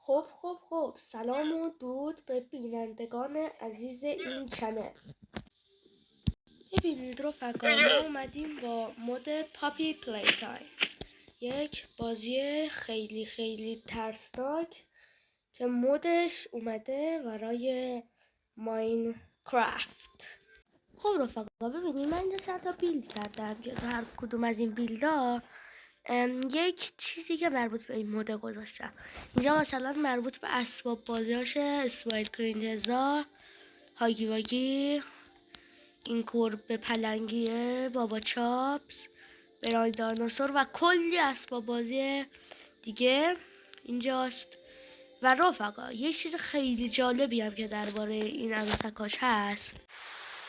خب سلام و درود به بینندگان عزیز این چنل. ببینید رفقا، ما اومدیم با مود پاپی پلی تایم، یک بازی خیلی ترسناک که مودش اومده برای ماینکرافت. خب رفقا ببینید، من اینجا چند تا بیلد کردم که هر کدوم از این بیلدا یک چیزی که مربوط به این مود گذاشتم. اینجا مثلا مربوط به اسباب بازیاشه، اسمایل کرینتزا، هاگی واگی، این گربه پلنگیه، بابا چاپس، برای دایناسور و کلی اسباب بازی دیگه اینجاست. و رفقا یه چیز خیلی جالبی هم که درباره این عروسکاش هست.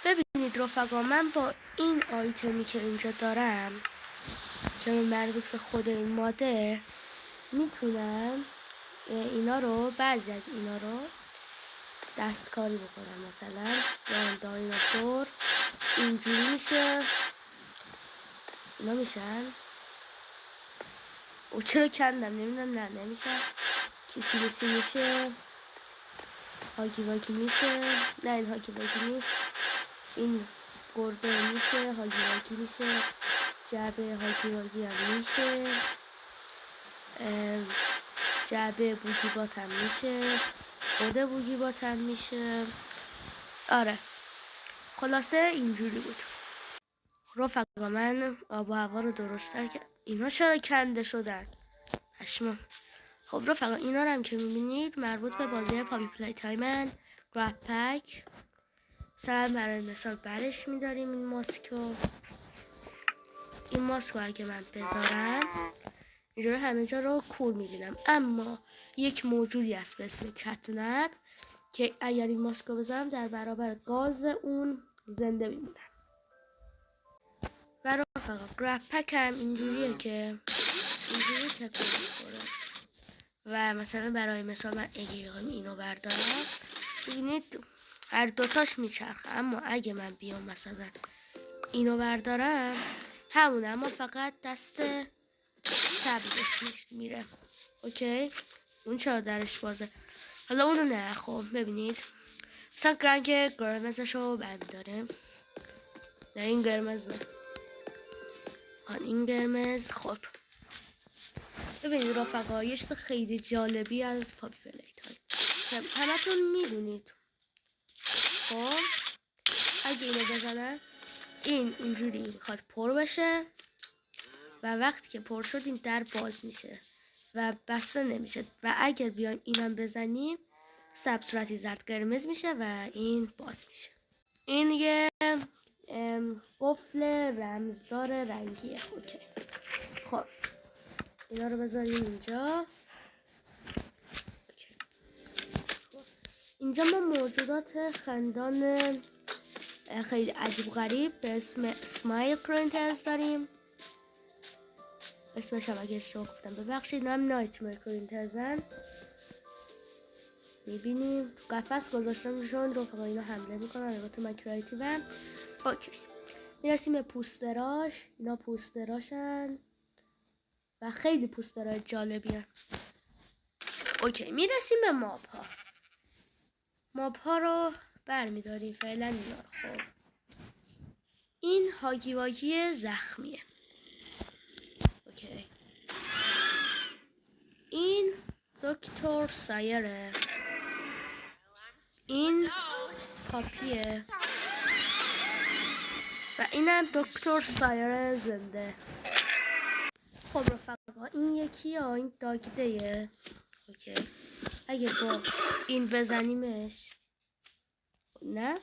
ببینید رفقا، من با این آیتمی که اینجا دارم که مربوط به خود این ماده میتونم اینا رو، بعضی از اینا رو دستکاری بکنم. مثلا دایناسور اینجوری میشه، اینا میشن. او چرا کندم نمیدونم، نه نمیشه. کسی میشه، هاگی واگی میشه، نه این هاگی واگی نیست، این گربه میشه، هاگی واگی میشه، جعبه هاگی واگی هم میشه، جعبه بوگی بات هم میشه، خود بوگی بات هم میشه. آره خلاصه اینجوری بود رفقا. من آب و هوا رو درست‌تر که اینا چرا کنده شدن پشما. خب رفقا اینا رو هم که میبینید مربوط به بازی پاپی پلی تایمن. گراب پک سر برای مثال برش میداریم این ماسکو. این ماسکو اگه من بذارم اینجوری همه جا رو کور میبینم، اما یک موجودی هست به اسم کتنپ که اگر این ماسکو بذارم در برابر گاز اون زنده میمونم. و رفقا گراب پک هم اینجوریه که اینجوری تکون میخوره. و مثلا برای مثال من اگه اینو بردارم ببینید هر دوتاش میچرخه، اما اگه من بیام مثلا اینو بردارم همونه، اما فقط دست سبزش میره. اوکی اون چرا درش بازه، حالا اونو نه. خب ببینید مثلا رنگ قرمزشو برمیداره، نه این قرمز نه، این قرمز. خب ببینید رفقا یه چیز خیلی جالبی از پاپی پلی تایم همتون میدونید. خب اگه اینو بزنم این اینجوری میخواد پر بشه و وقتی که پر شد این در باز میشه و بسته نمیشه، و اگر بیایم اینم بزنیم سبز صورتی زرد قرمز میشه و این باز میشه. این یه قفل رمزدار رنگیه. اوکی خب اینا رو بذاریم اینجا. اینجا ما موجودات خندان خیلی عجیب غریب به اسم اسمایل کرینتز داریم. اسمش هم اگه اشتباه گفتم ببخشید، هم نایتمر کرینتزن. میبینیم تو قفس گذاشتمشون رفقا، اینا حمله میکنن. البته من کریتیوم. اوکی میرسیم به پوستراش. اینا پوستراشن و خیلی پوسترهای جالبی هن. اوکی میرسیم به ماب ها رو برمیداریم فعلا اینا رو. خب این هاگی واگی زخمیه. اوکی این دکتر سایره، این پاپیه و اینم دکتر سایر زنده. خب رفقا این یکی ها این داگیده. اوکی اگه با این بزنیمش نه،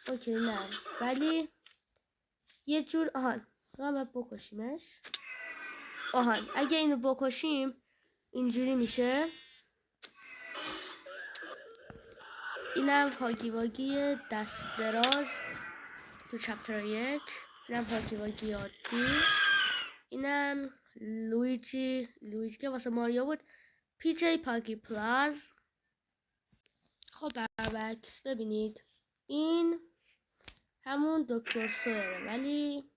اوکی نه، ولی یه جور آهان باید بکشیمش. آهان اگه اینو بکشیم اینجوری میشه. اینم هاگی واگی دست دراز تو چپتر 1. اینم هاگی واگی عادی. اینم لویجی که واسه ماریا بود، پی جی پاگی پلاز. خب برعکس ببینید این همون دکتر سویره، ولی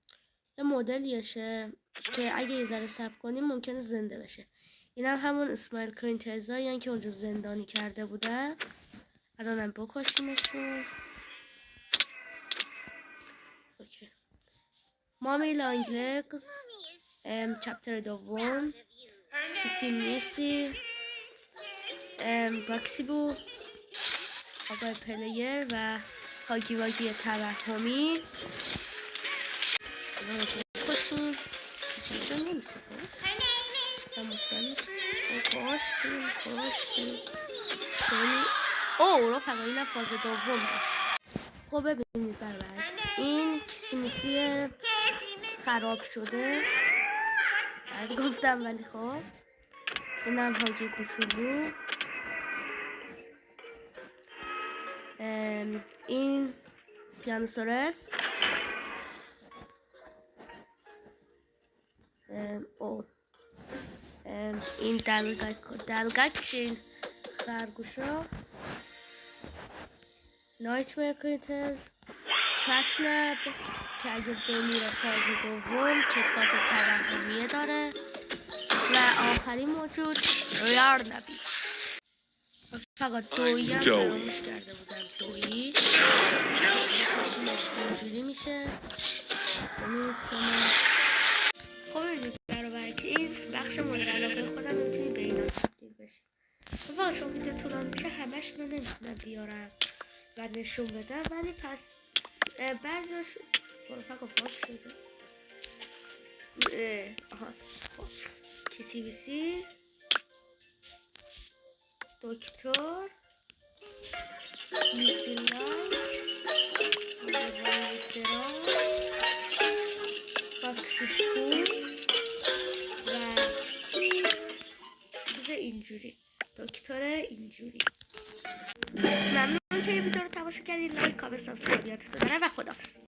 یه مدلیشه که اگه یه ذره صبر کنیم ممکنه زنده بشه. این هم همون اسمایل کرینتزایی که اونجا زندانی کرده بودن. الانم بکشیمشون. اوکی. مامی لانگلگز چپتر دوم. کسی میسی باکسی بو، آقای پلیر و هاگی واگی توهمی. بکشیم. کسی میشه نمیشه مطمئن نیست. کاشتیم اوه رفقا اینم فاز دوم داشت. خب ببینید برعکس این کیسیمیسی خراب شده بعد گفتم، ولی خب اینم هاگی کوچولو. این پیانوسورس. این دلگکشین خرگوشا. نایتمر کریترز. کتنب که اگه بمیره فاز دوم که فاز توهمیه داره. و آخرین موجود ریار نبی. فقط دویی هم فراموش کرده بودم. دویی کشیمش اینجوری میشه. خب ببینید برای این بخش مورد علاقه خودم میتونید به اینا تبدیل بشید. واقعا شما ویدیو طولانی میشه همش رو نمیتونم بیارم و نشون بدم، ولی پس بعضیش فقط باز شده. آها کسی بیسی دکتر میزیلای باکسیپو و اینجوری دکتر اینجوری. ممنون که این ویدیو رو تماشا کردید. لایک کامنت سابسکرایب یادتون نره و خداحافظ.